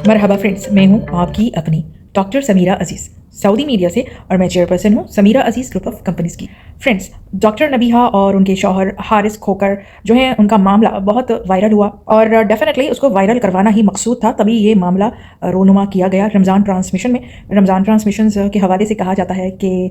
मरहबा friends, मैं हूं आपकी अपनी डॉक्टर समीरा अजीज़ सऊदी मीडिया से, और मैं चेयरपर्सन हूं समीरा अजीज़ ग्रुप ऑफ कंपनीज़ की। फ्रेंड्स, डॉक्टर नबीहा और उनके शौहर हारिस खोकर जो है, उनका मामला बहुत वायरल हुआ और डेफिनेटली उसको वायरल करवाना ही मकसूद था, तभी ये मामला रोनुमा किया गया रमज़ान ट्रांसमिशन में। रमज़ान ट्रांसमिशन के हवाले से कहा जाता है कि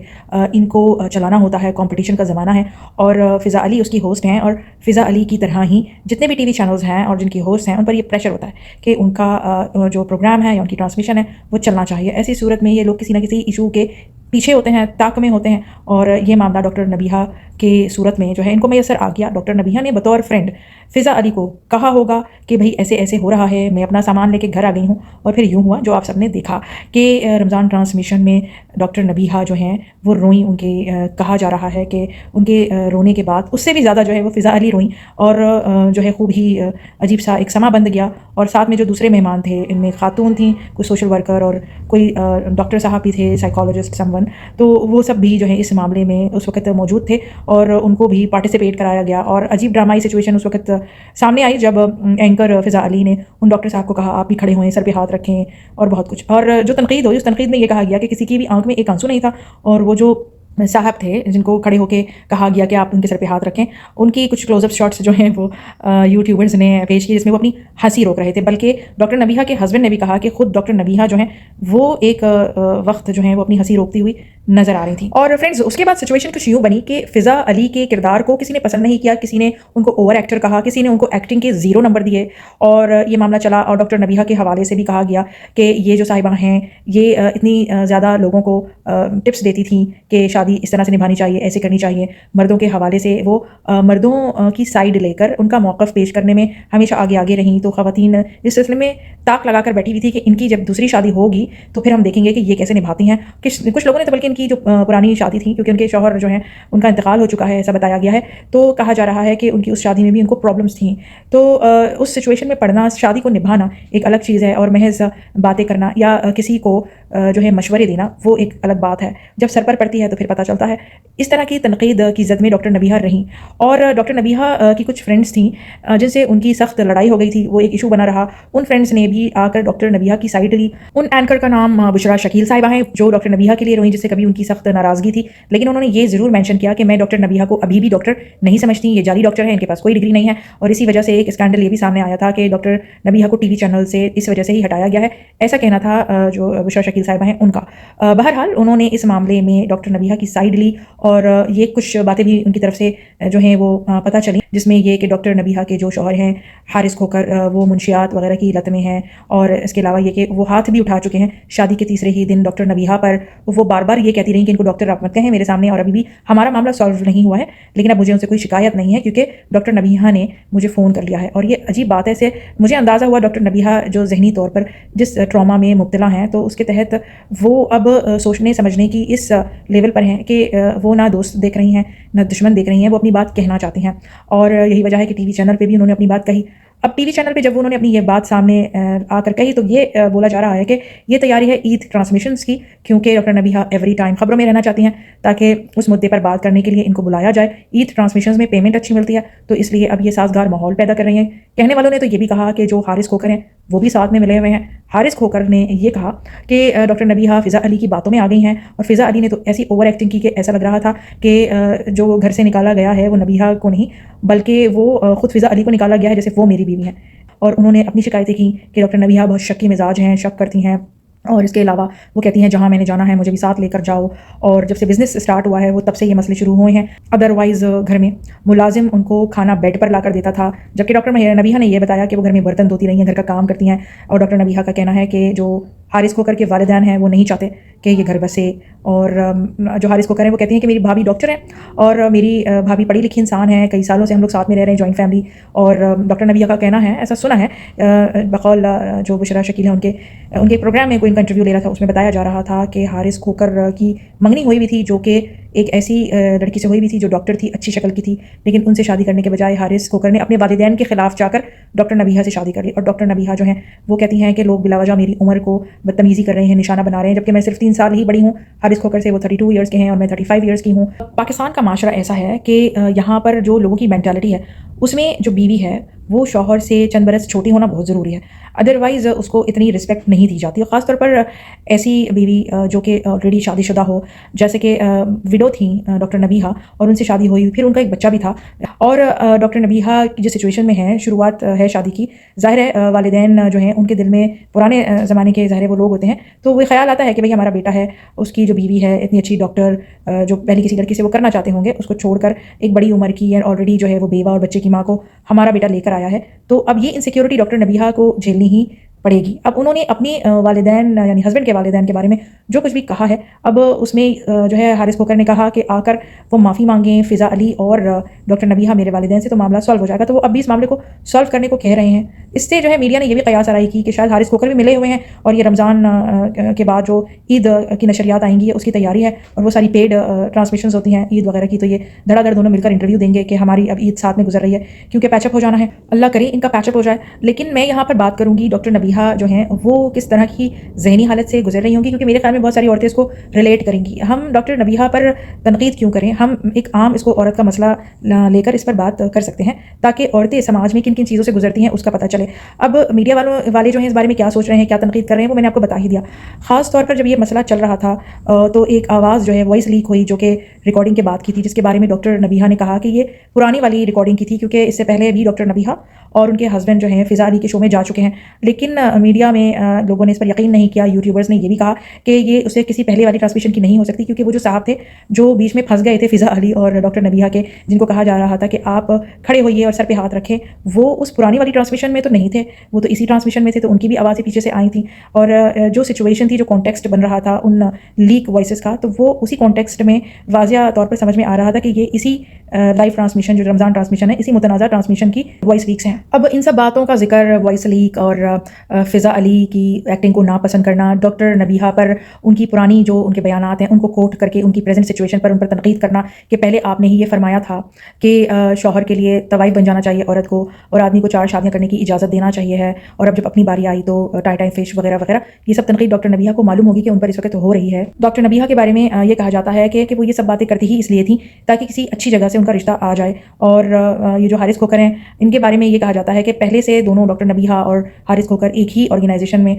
इनको चलाना होता है, कंपटीशन का ज़माना है, और फ़िज़ा अली उसकी होस्ट हैं, और फ़िज़ा अली की तरह ही जितने भी टीवी चैनल्स हैं और जिनकी होस्ट हैं, उन पर ये प्रेशर होता है कि उनका जो प्रोग्राम है या उनकी ट्रांसमिशन है वो चलना चाहिए। ऐसी सूरत में ये लोग किसी न किसी इशू के पीछे होते हैं, ताक में होते हैं, और ये मामला डॉक्टर नबीहा की सूरत में जो है इनको मैसर आ गया। डॉक्टर नबीहा ने बतौर फ्रेंड फ़िज़ा अली को कहा होगा कि भाई ऐसे ऐसे हो रहा है, मैं अपना सामान लेके घर आ गई हूँ, और फिर यूँ हुआ जो आप सबने देखा कि रमज़ान ट्रांसमिशन में डॉक्टर नबीहा जो हैं वो रोईं। उनके कहा जा रहा है कि उनके रोने के बाद उससे भी ज़्यादा जो है वो फ़िज़ा अली रोईं, और जो है खूब ही अजीब सा एक समा बंध गया। और साथ में जो दूसरे मेहमान थे, इनमें खातून थी, कोई सोशल वर्कर और कोई डॉक्टर साहब भी थे, साइकोलॉजिस्ट समवन, तो वो सब भी जो है इस मामले में उस वक्त मौजूद थे और उनको भी पार्टिसिपेट कराया गया। और अजीब ड्रामाई सिचुएशन उस वक्त सामने आई जब एंकर फ़िज़ा अली ने उन डॉक्टर साहब को कहा आप भी खड़े होएं, सर पे हाथ रखें, और बहुत कुछ। और जो तनकीद हुई उस तनकीद में ये कहा गया कि किसी की भी आंख में एक आंसू नहीं था, और वो जो साहब थे जिनको खड़े होके कहा गया कि आप उनके सर पे हाथ रखें, उनकी कुछ क्लोजअप शॉट्स जो हैं वो यूट्यूबर्स ने पेश की, जिसमें वो अपनी हंसी रोक रहे थे। बल्कि डॉक्टर नबीहा के हस्बैंड ने भी कहा कि खुद डॉक्टर नबीहा जो हैं वो एक वक्त जो है वो अपनी हंसी रोकती हुई नज़र आ रही थी। और फ्रेंड्स, उसके बाद सिचुएशन कुछ यूँ बनी कि फ़िज़ा अली के किरदार को किसी ने पसंद नहीं किया, किसी ने उनको ओवर एक्टर कहा, किसी ने उनको एक्टिंग के 0 नंबर दिए, और ये मामला चला। और डॉक्टर नबीहा के हवाले से भी कहा गया कि ये जो साहिबा हैं ये इतनी ज़्यादा लोगों को टिप्स देती थी कि शादी इस तरह से निभानी चाहिए, ऐसे करनी चाहिए। मर्दों के हवाले से वो मर्दों की साइड लेकर उनका मौक़िफ़ पेश करने में हमेशा आगे आगे रहीं। तो ख़वातीन इस सिलसिले में ताक लगा कर बैठी हुई थी कि इनकी जब दूसरी शादी होगी तो फिर हम देखेंगे कि ये कैसे निभाती हैं। कुछ लोगों ने तो बल्कि इनकी जो पुरानी शादी थी, क्योंकि उनके शौहर जो हैं उनका इंतकाल हो चुका है, ऐसा बताया गया है, तो कहा जा रहा है कि उनकी उस शादी में भी उनको प्रॉब्लम्स थी। तो उस सिचुएशन में पड़ना, शादी को निभाना एक अलग चीज़ है, और महज बातें करना या किसी को जो है मशवरे देना वो एक अलग बात है। जब सर पर पड़ती है तो फिर पता चलता है। इस तरह की तनकीद की ज़द में डॉक्टर नबीहा रहीं, और डॉक्टर नबीहा की कुछ फ्रेंड्स थीं जिनसे उनकी सख्त लड़ाई हो गई थी, वो एक इशू बना रहा। उन फ्रेंड्स ने भी आकर डॉक्टर नबीहा की साइड ली। उन एंकर का नाम बुशरा शकील साहिबा हैं, जो डॉक्टर नबीहा के लिए रोईं, जिससे कभी उनकी सख्त नाराज़गी थी। लेकिन उन्होंने ये ज़रूर मेंशन किया कि मैं डॉक्टर नबीहा को अभी भी डॉक्टर नहीं समझती, ये जाली डॉक्टर है, इनके पास कोई डिग्री नहीं है। और इसी वजह से एक स्कैंडल ये भी सामने आया था कि डॉक्टर नबीहा को टीवी चैनल से इस वजह से ही हटाया गया है, ऐसा कहना था जो बुशरा शकील साहिबा हैं उनका। बहरहाल उन्होंने इस मामले में डॉक्टर नबीहा की साइड ली, और ये कुछ बातें भी उनकी तरफ से जो हैं वो पता चली, जिसमें ये कि डॉक्टर नबीहा के जो शौहर हैं हारिस खोकर वो मुंशियात वगैरह की लत में हैं, और इसके अलावा ये कि वो हाथ भी उठा चुके हैं शादी के तीसरे ही दिन डॉक्टर नबीहा पर। वो बार बार ये कहती रही कि इनको डॉक्टर आप मत कहें मेरे सामने, और अभी भी हमारा मामला सॉल्व नहीं हुआ है, लेकिन अब मुझे उनसे कोई शिकायत नहीं है क्योंकि डॉक्टर नबीहा ने मुझे फ़ोन कर लिया है। और ये अजीब बात है, से मुझे अंदाज़ा हुआ डॉक्टर नबीहा जो ज़हनी तौर पर जिस ट्रॉमा में मुब्तला हैं, तो उसके तहत वो अब सोचने समझने की इस लेवल पर हैं कि वो ना दोस्त देख रही हैं ना दुश्मन देख रही हैं, वो अपनी बात कहना चाहती हैं। और यही वजह है कि टीवी चैनल पे भी उन्होंने अपनी बात कही। अब टीवी चैनल पे जब उन्होंने अपनी ये बात सामने आकर कही, तो ये बोला जा रहा है कि ये तैयारी है ईद ट्रांसमिशंस की, क्योंकि डॉक्टर नबीहा एवरी टाइम खबरों में रहना चाहती हैं ताकि उस मुद्दे पर बात करने के लिए इनको बुलाया जाए। ईद ट्रांसमिशंस में पेमेंट अच्छी मिलती है, तो इसलिए अब ये साजगार माहौल पैदा कर रही हैं। कहने वालों ने तो ये भी कहा कि जो हारिस खोकर हैं वो भी साथ में मिले हुए हैं। हारिस खोकर ने ये कहा कि डॉक्टर नबीहा फ़िज़ा अली की बातों में आ गई हैं, और फ़िज़ा अली ने तो ऐसी ओवर एक्टिंग की कि ऐसा लग रहा था कि जो घर से निकाला गया है वो नबीहा को नहीं, बल्कि वो खुद फ़िज़ा अली को निकाला गया है, जैसे वो मेरी बीवी हैं। और उन्होंने अपनी शिकायतें की कि डॉक्टर नबीहा बहुत शक्की मिजाज हैं, शक करती हैं, और इसके अलावा वो कहती हैं जहाँ मैंने जाना है मुझे भी साथ लेकर जाओ। और जब से बिज़नेस स्टार्ट हुआ है वो तब से ये मसले शुरू हुए हैं। अदरवाइज़ घर में मुलाजिम उनको खाना बेड पर लाकर देता था, जबकि डॉक्टर नबीहा ने यह बताया कि वो घर में बर्तन धोती रही हैं, घर का काम करती हैं। और डॉक्टर नबीहा का कहना है कि जो हारिस खोकर के वालिदैन हैं वो नहीं चाहते कि ये घर बसे, और जो हारिस खोकर हैं वो कहती हैं कि मेरी भाभी डॉक्टर हैं और मेरी भाभी पढ़ी लिखी इंसान है, कई सालों से हम लोग साथ में रह रहे हैं, जॉइंट फैमिली। और डॉक्टर नबीहा का कहना है, ऐसा सुना है बकौल जो बुशरा शकील है उनके प्रोग्राम में कोई इंटरव्यू ले रहा था, उसमें बताया जा रहा था कि हारिस खोकर की मंगनी हुई भी थी, जो कि ایک ایسی لڑکی سے ہوئی بھی تھی جو ڈاکٹر تھی, اچھی شکل کی تھی, لیکن ان سے شادی کرنے کے بجائے حارث کھوکر نے اپنے والدین کے خلاف جا کر ڈاکٹر نبیہہ سے شادی کر لی. اور ڈاکٹر نبیہہ جو ہیں وہ کہتی ہیں کہ لوگ بلا وجہ میری عمر کو بدتمیزی کر رہے ہیں, نشانہ بنا رہے ہیں, جبکہ میں صرف 3 سال ہی بڑی ہوں حارث کھوکر سے. وہ 32 ایئرس کے ہیں اور میں 35 ایئرس کی ہوں. پاکستان کا معاشرہ ایسا ہے کہ یہاں پر جو لوگوں کی مینٹالٹی ہے اس میں جو بیوی ہے وہ شوہر سے چند برس چھوٹی ہونا بہت ضروری ہے, ادروائز اس کو اتنی رسپیکٹ نہیں دی جاتی. خاص طور پر ایسی بیوی جو کہ آلریڈی شادی شدہ ہو, جیسے کہ وڈو تھیں ڈاکٹر نبیہہ اور ان سے شادی ہوئی, پھر ان کا ایک بچہ بھی تھا. اور ڈاکٹر نبیہہ جو سچویشن میں ہیں, شروعات ہے شادی کی, ظاہر ہے والدین جو ہیں ان کے دل میں پرانے زمانے کے ظاہر وہ لوگ ہوتے ہیں, تو وہ خیال آتا ہے کہ بھئی ہمارا بیٹا ہے, اس کی جو بیوی ہے اتنی اچھی ڈاکٹر جو پہلی کسی لڑکی سے وہ کرنا چاہتے ہوں گے, اس کو چھوڑ کر ایک بڑی عمر کی اور آلریڈی جو ہے وہ بیوہ اور بچے کی ماں کو ہمارا بیٹا لے کر آیا ہے, تو اب یہ انسیکیورٹی ڈاکٹر نبیہہ کو جھیلنی ہی پڑے گی. اب انہوں نے اپنی والدین یعنی ہسبینڈ کے والدین کے بارے میں جو کچھ بھی کہا ہے, اب اس میں جو ہے حارث کھوکر نے کہا کہ آ کر وہ معافی مانگیں فضا علی اور ڈاکٹر نبیہہ میرے والدین سے, تو معاملہ سالو ہو جائے گا. تو وہ اب بھی اس معاملے کو سالو کرنے کو کہہ رہے ہیں. اس سے جو ہے میڈیا نے یہ بھی قیاس آرائی کی کہ شاید حارث کھوکر بھی ملے ہوئے ہیں اور یہ رمضان کے بعد جو عید کی نشریات آئیں گی اس کی تیاری ہے, اور وہ ساری پیڈ ٹرانسمیشنز ہوتی ہیں عید وغیرہ کی, تو یہ دھڑا دھڑ دونوں مل کر انٹرویو دیں گے کہ ہماری اب عید ساتھ میں گزر رہی ہے, کیونکہ پیچ اپ ہو جانا ہے. اللہ کرے ان کا پیچ اپ ہو جائے. لیکن میں یہاں پر بات کروں گی ڈاکٹر نبیہہ جو ہیں وہ کس طرح کی ذہنی حالت سے گزر رہی ہوں گی, کیونکہ میرے خیال میں بہت ساری عورتیں اس کو ریلیٹ کریں گی. ہم ڈاکٹر نبیہہ پر تنقید کیوں کریں, ہم ایک عام اس کو عورت کا مسئلہ لے کر اس پر بات کر سکتے ہیں تاکہ عورتیں سماج میں کن کن چیزوں سے گزرتی ہیں اس کا پتہ چلے. اب میڈیا والے جو ہیں اس بارے میں کیا سوچ رہے ہیں, کیا تنقید کر رہے ہیں, وہ میں نے آپ کو بتا ہی دیا. خاص طور پر جب یہ مسئلہ چل رہا تھا تو ایک آواز جو ہے وائس لیک ہوئی جو کہ ریکارڈنگ کے بعد کی تھی, جس کے بارے میں ڈاکٹر نبیہہ نے کہا کہ یہ پرانی والی ریکارڈنگ کی تھی, کیونکہ اس سے پہلے بھی ڈاکٹر نبیہہ اور ان کے ہسبینڈ جو ہیں فضا علی کے شو میں جا چکے ہیں. لیکن میڈیا میں لوگوں نے اس پر یقین نہیں کیا. یوٹیوبرز نے یہ بھی کہا کہ یہ اسے کسی پہلے والی ٹرانسمیشن کی نہیں ہو سکتی, کیونکہ وہ جو صاحب تھے جو بیچ میں پھنس گئے تھے فضا علی اور ڈاکٹر نبیہہ کے, جن کو کہا جا رہا تھا کہ آپ کھڑے ہوئیے اور سر پہ ہاتھ رکھیں, وہ اس پرانی والی ٹرانسمیشن میں تو نہیں تھے, وہ تو اسی ٹرانسمیشن میں تھے, تو ان کی بھی آوازیں پیچھے سے آئی تھیں. اور جو سچویشن تھی, جو کانٹیکسٹ بن رہا تھا ان لیک وائسز کا, تو وہ اسی کانٹیکسٹ میں واضح طور پر سمجھ میں آ رہا تھا کہ یہ اسی لائیو ٹرانسمیشن جو رمضان ٹرانسمیشن ہے اسی متنازع ٹرانسمیشن کی وائس لیکس ہیں. اب ان سب باتوں کا ذکر, وائس لیک اور فضا علی کی ایکٹنگ کو ناپسند کرنا, ڈاکٹر نبیہہ پر ان کی پرانی جو ان کے بیانات ہیں ان کو کوٹ کر کے ان کی پریزنٹ سچویشن پر ان پر تنقید کرنا کہ پہلے آپ نے ہی یہ فرمایا تھا کہ شوہر کے لیے طوائف بن جانا چاہیے عورت کو, اور آدمی کو 4 شادیاں کرنے کی اجازت دینا چاہیے ہے, اور اب جب اپنی باری آئی تو ٹائم فش وغیرہ وغیرہ, یہ سب تنقید ڈاکٹر نبیہہ کو معلوم ہوگی کہ ان پر اس وقت ہو رہی ہے. ڈاکٹر نبیہہ کے بارے میں یہ کہا جاتا ہے کہ وہ یہ سب باتیں کرتی ہی اس لیے تھیں تاکہ کسی اچھی جگہ سے ان کا رشتہ آ جائے. اور یہ جو حارث کھوکر ہیں ان کے بارے میں یہ کہا جاتا ہے کہ پہلے سے دونوں ڈاکٹر نبیہہ اور حارث کھوکر ایک ہی آرگنائزیشن میں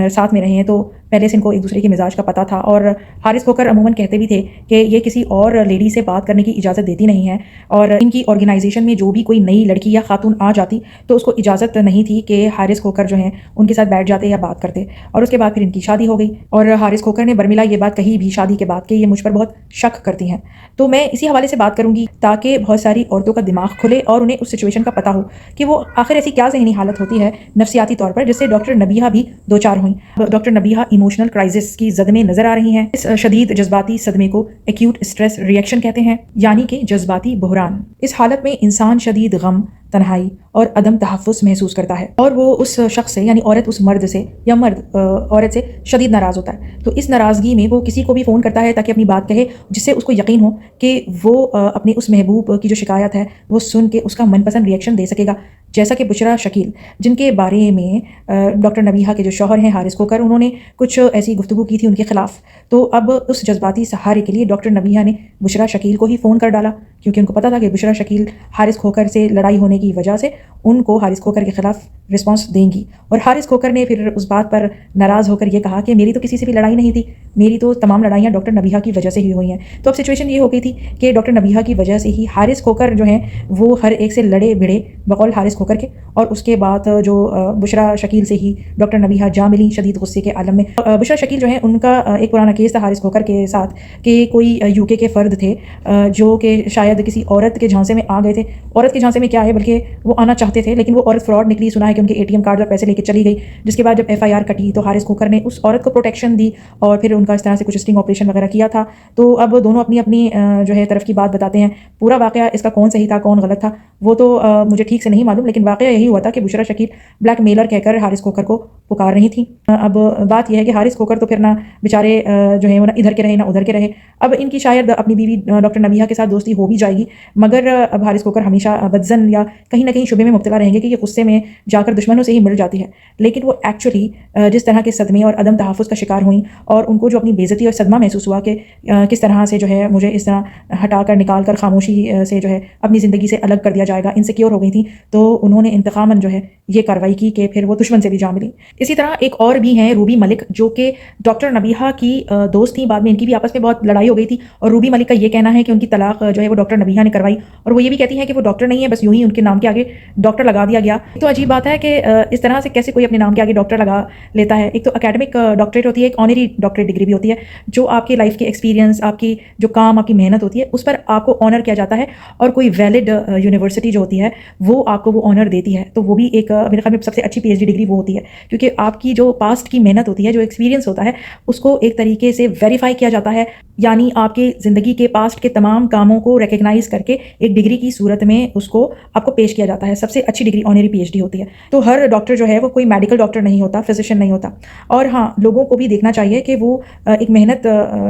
ساتھ میں رہے ہیں, تو پہلے سے ان کو ایک دوسرے کے مزاج کا پتہ تھا. اور حارث کھوکر عموماً کہتے بھی تھے کہ یہ کسی اور لیڈی سے بات کرنے کی اجازت دیتی نہیں ہے, اور ان کی آرگنائزیشن میں جو بھی کوئی نئی لڑکی یا خاتون آ جاتی تو اس کو اجازت نہیں تھی کہ حارث کھوکر جو ہیں ان کے ساتھ بیٹھ جاتے یا بات کرتے. اور اس کے بعد پھر ان کی شادی ہو گئی, اور حارث کھوکر نے برملا یہ بات کہی بھی شادی کے بعد کہ یہ مجھ پر بہت شک کرتی ہیں. تو میں اسی حوالے سے بات کروں گی تاکہ بہت ساری عورتوں کا دماغ کھلے اور انہیں اس سچویشن کا پتہ ہو کہ وہ آخر ایسی کیا ذہنی حالت ہوتی ہے نفسیاتی طور پر, جس سے ڈاکٹر نبیہہ بھی 2-4 ہوئیں. ڈاکٹر نبیہہ ایموشنل کرائسس کی زد میں نظر آ رہی ہیں. اس شدید جذباتی صدمے کو ایکیوٹ اسٹریس ری ایکشن کہتے ہیں, یعنی کہ جذباتی بحران. اس حالت میں انسان شدید غم, تنہائی اور عدم تحفظ محسوس کرتا ہے, اور وہ اس شخص سے یعنی عورت اس مرد سے یا مرد عورت سے شدید ناراض ہوتا ہے. تو اس ناراضگی میں وہ کسی کو بھی فون کرتا ہے تاکہ اپنی بات کہے, جس سے اس کو یقین ہو کہ وہ اپنے اس محبوب کی جو شکایت ہے وہ سن کے اس کا من پسند ری ایکشن دے سکے گا. جیسا کہ بشرا شکیل, جن کے بارے میں ڈاکٹر نبیہہ کے جو شوہر ہیں حارث کھوکر, انہوں نے کچھ ایسی گفتگو کی تھی ان کے خلاف. تو اب اس جذباتی سہارے کے لیے ڈاکٹر نبیہہ نے بشرا شکیل کو ہی فون کر ڈالا, کیونکہ ان کو پتا تھا کہ بشرا شکیل حارث کھوکر سے لڑائی ہونے کی وجہ سے ان کو حارث کھوکر کے خلاف رسپانس دیں گی. اور حارث کھوکر نے پھر اس بات پر ناراض ہو کر یہ کہا کہ میری تو کسی سے بھی لڑائی نہیں تھی, میری تو تمام لڑائیاں ڈاکٹر نبیہہ کی وجہ سے ہی ہوئی ہیں. تو اب سچویشن یہ ہو گئی تھی کہ ڈاکٹر نبیہہ کی وجہ سے ہی حارث کھوکر جو ہیں وہ ہر ایک سے لڑے بھڑے بقول حارث کھوکر کے, اور اس کے بعد جو بشرا شکیل سے ہی ڈاکٹر نبیہہ جا ملی شدید غصے کے عالم میں. بشرا شکیل جو ہیں ان کا ایک پرانا کیس تھا حارث کھوکر کے ساتھ کہ کوئی UK کے فرد تھے جو کہ شاید शायद किसी औरत के झांसे में आ गए थे। औरत के झांसे में क्या है, बल्कि वो आना चाहते थे, लेकिन वो औरत फ्रॉड निकली। सुना है कि उनके ATM कार्ड और पैसे लेके चली गई, जिसके बाद जब FIR कटी तो हारिस खोकर ने उस औरत को प्रोटेक्शन दी और फिर उनका इस तरह से कुछ स्टिंग ऑपरेशन वगैरह किया था। तो अब दोनों अपनी अपनी जो है तरफ की बात बताते हैं। पूरा वाकया इसका कौन सही था कौन गलत था वो तो मुझे ठीक से नहीं मालूम, लेकिन वाकया यही हुआ था कि बुशरा शकील ब्लैक मेलर कहकर हारिस खोकर को पुकार रही थी। अब बात यह है कि हारिस खोकर तो फिर ना बेचारे जो है वो ना इधर के रहे ना उधर के रहे। अब इनकी शायद अपनी बीवी डॉक्टर नबीहा के साथ दोस्ती हो भी जाएगी, मगर अब हारिस खोकर हमेशा बदजन या कहीं ना कहीं शुबे में मुब्तला रहेंगे कि ये गुस्से में जाकर दुश्मनों से ही मिल जाती है। लेकिन वो एक्चुअली जिस तरह के सदमे और अदम तहफ़्फ़ुज़ का शिकार हुई और उनको जो अपनी बेइज्जती और सदमा महसूस हुआ कि किस तरह से जो है मुझे इस तरह हटा कर निकाल कर खामोशी से जो है अपनी ज़िंदगी से अलग कर दिया जाएगा, इनसिक्योर हो गई थी। तो उन्होंने इंतकामन जो है ये कार्रवाई की कि फिर वो दुश्मन से भी जा मिली। इसी तरह एक और भी हैं रूबी मलिक, जो कि डॉक्टर नबीहा की दोस्त थी। बाद में इनकी भी आपस में बहुत लड़ाई हो गई थी और रूबी मलिक का ये कहना है कि उनकी तलाक जो है वो डॉक्टर नबीहा ने करवाई, और वो ये भी कहती है कि वो डॉक्टर नहीं है, बस यूं ही उनके नाम के आगे डॉक्टर लगा दिया गया। तो अजीब बात है कि इस तरह से कैसे कोई अपने नाम के आगे डॉक्टर लगा लेता है। एक तो एकेडमिक डॉक्टरेट होती है, एक ऑनरी डॉक्टरेट डिग्री भी होती है, जो आपके लाइफ के एक्सपीरियंस, आपकी जो काम, आपकी मेहनत होती है उस पर आपको ऑनर किया जाता है, और कोई वैलिड यूनिवर्सिटी जो होती है वो आपको वो ऑनर देती है। तो वो भी एक मेरे ख्याल में सबसे अच्छी PhD डिग्री वो होती है, क्योंकि आपकी जो पास्ट की मेहनत होती है, जो एक्सपीरियंस होता है, उसको एक तरीके से वेरीफाई किया जाता है, यानी आपके ज़िंदगी के पास्ट के तमाम कामों को रिकग्नाइज करके एक डिग्री की सूरत में उसको आपको पेश किया जाता है। सबसे अच्छी डिग्री ऑनरी PhD होती है। तो हर डॉक्टर जो है वो कोई मेडिकल डॉक्टर नहीं होता, फिजिशियन नहीं होता। और हाँ, लोगों को भी देखना चाहिए कि वो एक मेहनत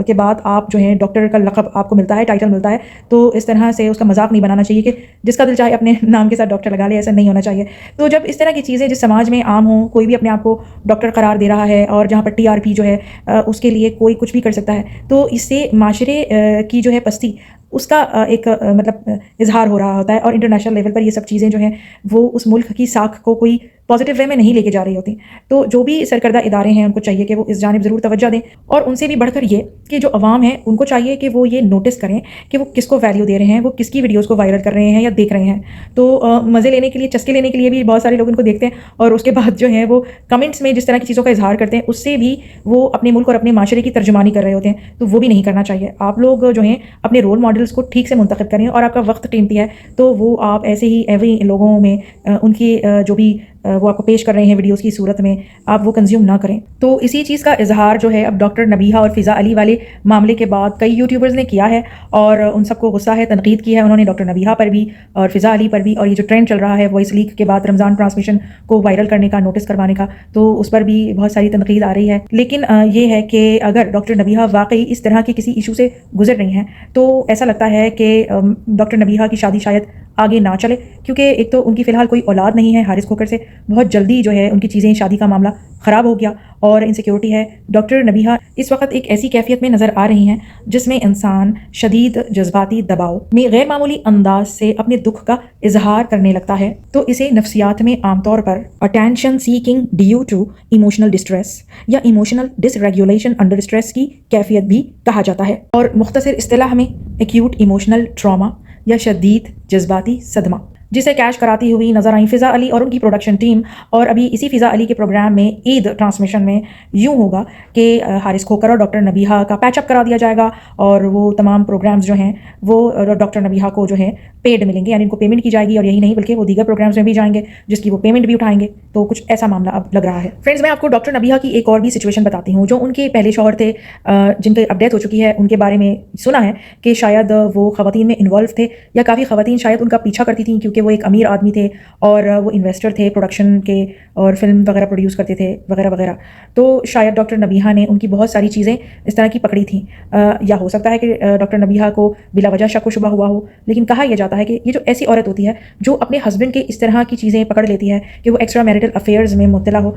के बाद आप जो है डॉक्टर का लक़ब आपको मिलता है, टाइटल मिलता है, तो इस तरह से उसका मजाक नहीं बनाना चाहिए कि जिसका दिल चाहे अपने नाम के साथ डॉक्टर लगा ले, ऐसा नहीं होना चाहिए। तो जब इस तरह की चीज़ें जिस समाज में आम हों, कोई भी अपने आप को डॉक्टर करार दे रहा है और जहाँ पर TRP जो है उसके लिए कोई कुछ भी कर सकता है, तो इससे माशरे की जो है पस्ती उसका एक मतलब इजहार हो रहा होता है, और इंटरनेशनल लेवल पर ये सब चीज़ें जो हैं वो उस मुल्क की साख को कोई पॉजिटिव वे में नहीं लेके जा रही होती। तो जो भी सरकर्दा इदारे हैं उनको चाहिए कि वो इस जानिब ज़रूर तवज्जो दें, और उनसे भी बढ़कर ये कि जो अवाम है उनको चाहिए कि वो ये नोटिस करें कि वो किसको वैल्यू दे रहे हैं, वो किसकी वीडियोज़ को वायरल कर रहे हैं या देख रहे हैं। तो मज़े लेने के लिए, चस्के लेने के लिए भी बहुत सारे लोग उनको देखते हैं, और उसके बाद जो है वो कमेंट्स में जिस तरह की चीज़ों का इजहार करते हैं उससे भी वो अपने मुल्क और अपने माशरे की तर्जुमानी कर रहे होते हैं। तो वो भी नहीं करना चाहिए। आप लोग जो हैं अपने रोल मॉडल्स को ठीक से मुंतखब करें, और आपका वक्त कीमती है तो वो आप ऐसे ही एवरी लोगों में उनकी जो भी वो आपको पेश कर रहे हैं वीडियोस की सूरत में, आप वो कंज्यूम ना करें। तो इसी चीज़ का इजहार जो है अब डॉक्टर नबीहा और फ़िज़ा अली वाले मामले के बाद कई यूट्यूबर्स ने किया है, और उन सबको गुस्सा है, तनकीद की है उन्होंने डॉक्टर नबीहा पर भी और फ़िज़ा अली पर भी। और ये जो ट्रेंड चल रहा है वॉइस लीक के बाद रमज़ान ट्रांसमिशन को वायरल करने का, नोटिस करवाने का, तो उस पर भी बहुत सारी तनकीद आ रही है। लेकिन ये है कि अगर डॉक्टर नबीहा वाकई इस तरह के किसी इशू से गुजर रही हैं तो ऐसा लगता है कि डॉक्टर नबीहा की शादी शायद आगे ना चले, क्योंकि एक तो उनकी फ़िलहाल कोई औलाद नहीं है हारिस खोकर से, बहुत जल्दी जो है उनकी चीज़ें, शादी का मामला ख़राब हो गया और इनसिक्योरिटी है। डॉक्टर नबीहा इस वक्त एक ऐसी कैफियत में नज़र आ रही हैं जिसमें इंसान शदीद जज्बाती दबाव में गैर मामूली अंदाज से अपने दुख का इजहार करने लगता है। तो इसे नफ्सियात में आमतौर पर attention seeking due to emotional distress या इमोशनल डिसरेगुलेशन अंडर स्ट्रेस की कैफियत भी कहा जाता है, और मुख्तसर इस्तिलाह में एक्यूट इमोशनल ट्रॉमा या शदीद जज्बाती सदमा, जिसे कैश कराती हुई नजर आई फ़िज़ा अली और उनकी प्रोडक्शन टीम। और अभी इसी फ़िज़ा अली के प्रोग्राम में ईद ट्रांसमिशन में यूँ होगा कि हारिस खोकर और डॉक्टर नबीहा का पैचअप करा दिया जाएगा, और वो तमाम प्रोग्राम्स जो हैं वो डॉक्टर नबीहा को जो है पेड मिलेंगे, यानी उनको पेमेंट की जाएगी। और यही नहीं बल्कि वो दीगर प्रोग्राम्स में भी जाएंगे जिसकी वो पेमेंट भी उठाएंगे। तो कुछ ऐसा मामला अब लग रहा है। फ्रेंड्स, मैं आपको डॉक्टर नबीहा की एक और भी सिचुएशन बताती हूँ। जो उनके पहले शौहर थे जिनकी अब डेथ हो चुकी है, उनके बारे में सुना है कि शायद वो ख़वातीन में इन्वॉल्व थे, या काफ़ी ख़वातीन शायद उनका पीछा करती थी, क्योंकि वो एक अमीर आदमी थे और वो इन्वेस्टर थे प्रोडक्शन के, और फिल्म वगैरह प्रोड्यूस करते थे वगैरह वगैरह। तो शायद डॉक्टर नबीहा ने उनकी बहुत सारी चीज़ें इस तरह की पकड़ी थी, या हो सकता है कि डॉक्टर नबीहा को बिला वजह शक व शुबा हुआ हो। लेकिन कहा यह जाता है कि ये जो ऐसी औरत होती है जो अपने हस्बैंड के इस तरह की चीज़ें पकड़ लेती है कि वो एक्स्ट्रा मैरिटल अफेयर्स में मुब्तला हो।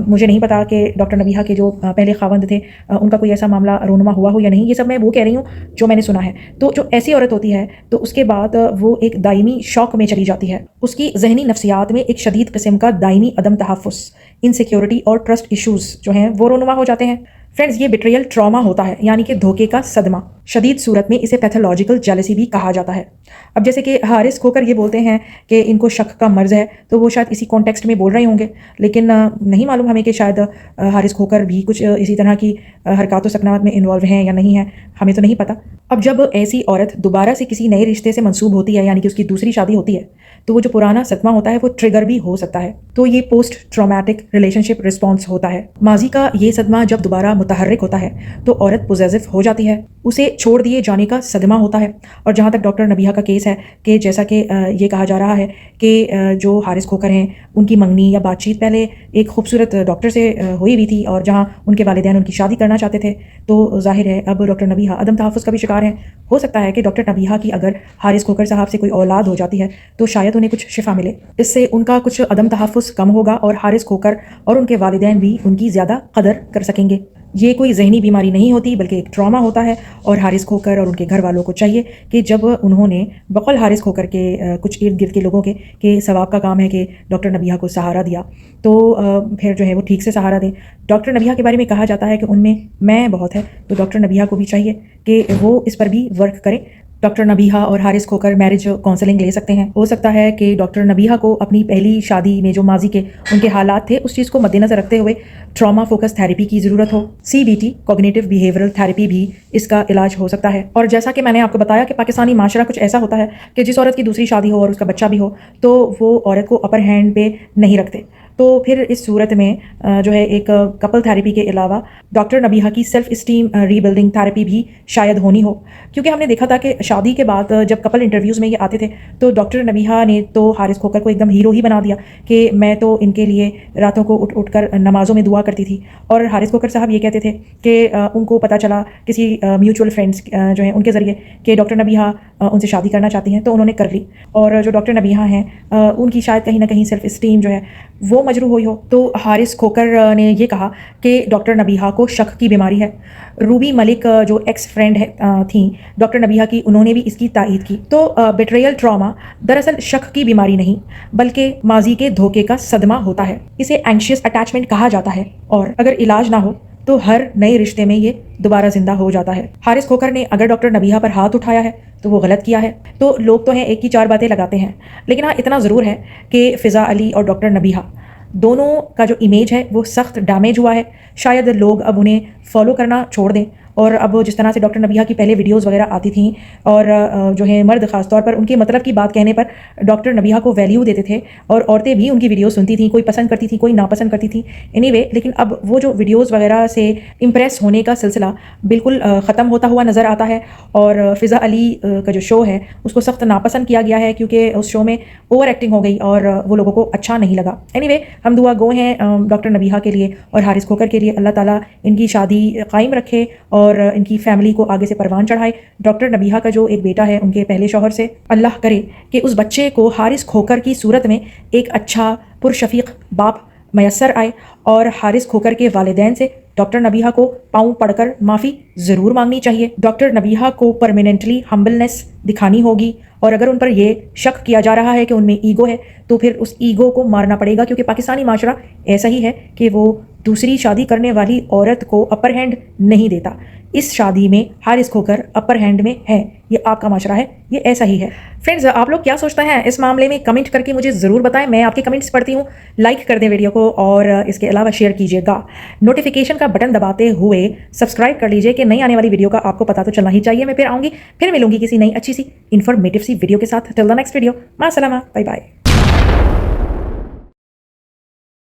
मुझे नहीं पता कि डॉक्टर नबीहा के जो पहले खावंद थे उनका कोई ऐसा मामला रोनुमा हुआ हो या नहीं, ये सब मैं वो कह रही हूँ जो मैंने सुना है। तो जो ऐसी औरत होती है तो उसके बाद वो एक दायमी शौक में चली जाती है, उसकी जहनी नफ्सियात में एक शदीद किस्म का दायमी अदम तहफ़्फ़ुज़, इनसिक्योरिटी और ट्रस्ट इश्यूज़ जो हैं वो रोनुमा हो जाते हैं। फ्रेंड्स, ये बिट्रियल ट्रॉमा होता है, यानी कि धोखे का सदमा। शदीद सूरत में इसे पैथोलॉजिकल जेलसी भी कहा जाता है। अब जैसे कि हारिस खोकर ये बोलते हैं कि इनको शक का मर्ज है, तो वो शायद इसी कॉन्टेक्स्ट में बोल रहे होंगे, लेकिन नहीं मालूम हमें कि शायद हारिस खोकर भी कुछ इसी तरह की हरकत व सकनात में इन्वॉल्व हैं या नहीं है, हमें तो नहीं पता। अब जब ऐसी औरत दोबारा से किसी नए रिश्ते से मंसूब होती है, यानी कि उसकी दूसरी शादी होती है, तो वो जो पुराना सदमा होता है वो ट्रिगर भी हो सकता है। तो ये पोस्ट ट्रॉमेटिक रिलेशनशिप रिस्पॉन्स होता है। माजी का ये सदमा जब दोबारा मुतहर्रिक होता है तो औरत पोजेसिव हो जाती है, उसे छोड़ दिए जाने का सदमा होता है। और जहाँ तक डॉक्टर नबीहा का केस है कि जैसा कि ये कहा जा रहा है कि जो हारिस खोकर हैं उनकी मंगनी या बातचीत पहले एक खूबसूरत डॉक्टर से हुई हुई थी, और जहाँ उनके वालिदैन उनकी शादी करना चाहते थे, तो जाहिर है अब डॉक्टर नबीहा अदम तहफ़्फ़ुज़ का भी शिकार हैं। हो सकता है कि डॉक्टर नबीहा की अगर हारिस खोकर साहब से कोई औलाद हो जाती है तो शायद उन्हें कुछ शिफा मिले, इससे उनका कुछ अदम तहफ़्फ़ुज़ कम होगा और हारिस खोकर और उनके वालिदैन भी उनकी ज़्यादा कदर कर सकेंगे। ये कोई जहनी बीमारी नहीं होती बल्कि एक ट्रॉमा होता है, और हारिस खोकर और उनके घर वालों को चाहिए कि जब उन्होंने बकौल हारिस खोकर के कुछ इर्द गिर्द के लोगों के सवाब का काम है कि डॉक्टर नबीहा को सहारा दिया, तो फिर जो है वो ठीक से सहारा दें। डॉक्टर नबीहा के बारे में कहा जाता है कि उनमें मैं बहुत है, तो डॉक्टर नबीहा को भी चाहिए कि वो इस पर भी वर्क करें। डॉक्टर नबीहा और हारिस खोकर मैरिज काउंसलिंग ले सकते हैं। हो सकता है कि डॉक्टर नबीहा को अपनी पहली शादी में जो माजी के उनके हालात थे उस चीज़ को मद्देनज़र रखते हुए ट्रॉमा फोकस थेरेपी की ज़रूरत हो। CBT कॉग्निटिव बिहेवियरल थेरेपी भी इसका इलाज हो सकता है। और जैसा कि मैंने आपको बताया कि पाकिस्तानी माशरा कुछ ऐसा होता है कि जिस औरत की दूसरी शादी हो और उसका बच्चा भी हो तो वो औरत को अपर हैंड पे नहीं रखते। तो फिर इस सूरत में जो है एक कपल थेरेपी के अलावा डॉक्टर नबीहा की सेल्फ इस्टीम रीबिल्डिंग थेरेपी भी शायद होनी हो, क्योंकि हमने देखा था कि शादी के बाद जब कपल इंटरव्यूज़ में ये आते थे तो डॉक्टर नबीहा ने तो हारिस खोकर को एकदम हीरो ही बना दिया कि मैं तो इनके लिए रातों को उठ कर नमाज़ों में दुआ करती थी। और हारिस खोकर साहब ये कहते थे कि उनको पता चला किसी म्यूचुअल फ्रेंड्स जो हैं उनके ज़रिए कि डॉक्टर नबीहा उनसे शादी करना चाहती हैं, तो उन्होंने कर ली। और जो डॉक्टर नबीहा हैं उनकी शायद कहीं ना कहीं सेल्फ इस्टीम जो है वो मजरूह हुई हो। तो हारिस खोकर ने ये कहा कि डॉक्टर नबीहा को शक की बीमारी है। रूबी मलिक जो एक्स फ्रेंड है थी डॉक्टर नबीहा की, उन्होंने भी इसकी तायीद की। तो बिट्रियल ट्रॉमा दरअसल शक की बीमारी नहीं बल्कि माजी के धोखे का सदमा होता है। इसे एंशियस अटैचमेंट कहा जाता है, और अगर इलाज ना हो तो हर नए रिश्ते में ये दोबारा जिंदा हो जाता है। हारिस खोकर ने अगर डॉक्टर नबीहा पर हाथ उठाया है तो वो गलत किया है। तो लोग तो हैं एक की चार बातें लगाते हैं, लेकिन हाँ इतना ज़रूर है कि फ़िज़ा अली और डॉक्टर नबीहा दोनों का जो इमेज है वो सख्त डैमेज हुआ है। शायद लोग अब उन्हें फॉलो करना छोड़ दें, और अब जिस तरह से डॉक्टर नबीहा की पहले वीडियोस वगैरह आती थी और जो है मर्द ख़ास तौर पर उनके मतलब की बात कहने पर डॉक्टर नबीहा को वैल्यू देते थे, और औरतें भी उनकी वीडियोस सुनती थी, कोई पसंद करती थी कोई नापसंद करती थी। एनीवे, लेकिन अब वो जो वीडियोस वगैरह से इम्प्रेस होने का सिलसिला बिल्कुल ख़त्म होता हुआ नज़र आता है, और फ़िज़ा अली का जो शो है उसको सख्त नापसंद किया गया है क्योंकि उस शो में ओवर एक्टिंग हो गई और वो लोगों को अच्छा नहीं लगा। एनीवे, हम दुआ गो हैं डॉक्टर नबीहा के लिए और हारिस खोकर के लिए। अल्लाह ताला इनकी शादी कायम रखे और इनकी फैमिली को आगे से परवान चढ़ाए। डॉक्टर नबीहा का जो एक बेटा है उनके पहले शौहर से अल्लाह करे कि उस बच्चे को हारिस खोकर की सूरत में एक अच्छा पुरशफीक बाप मैसर आए, और हारिस खोकर के वालिदैन से डॉक्टर नबीहा को पाँव पड़कर माफ़ी ज़रूर मांगनी चाहिए। डॉक्टर नबीहा को परमानेंटली हम्बलनेस दिखानी होगी, और अगर उन पर यह शक किया जा रहा है कि उनमें ईगो है तो फिर उस ईगो को मारना पड़ेगा, क्योंकि पाकिस्तानी माशरा ऐसा ही है कि वो दूसरी शादी करने वाली औरत को अपर हैंड नहीं देता। इस शादी में हारिस खोकर अपर हैंड में है, ये आपका माशरा है, ये ऐसा ही है। फ्रेंड्स, आप लोग क्या सोचते हैं इस मामले में कमेंट करके मुझे ज़रूर बताएं, मैं आपके कमेंट्स पढ़ती हूँ। लाइक कर दें वीडियो को, और इसके अलावा शेयर कीजिएगा। नोटिफिकेशन का बटन दबाते हुए सब्सक्राइब कर लीजिए कि नई आने वाली वीडियो का आपको पता तो चलना ही चाहिए। मैं फिर आऊँगी, फिर मिलूंगी किसी नई अच्छी सी इन्फॉर्मेटिव सी वीडियो के साथ। टिल द नेक्स्ट वीडियो, मां सलामा, बाय बाय।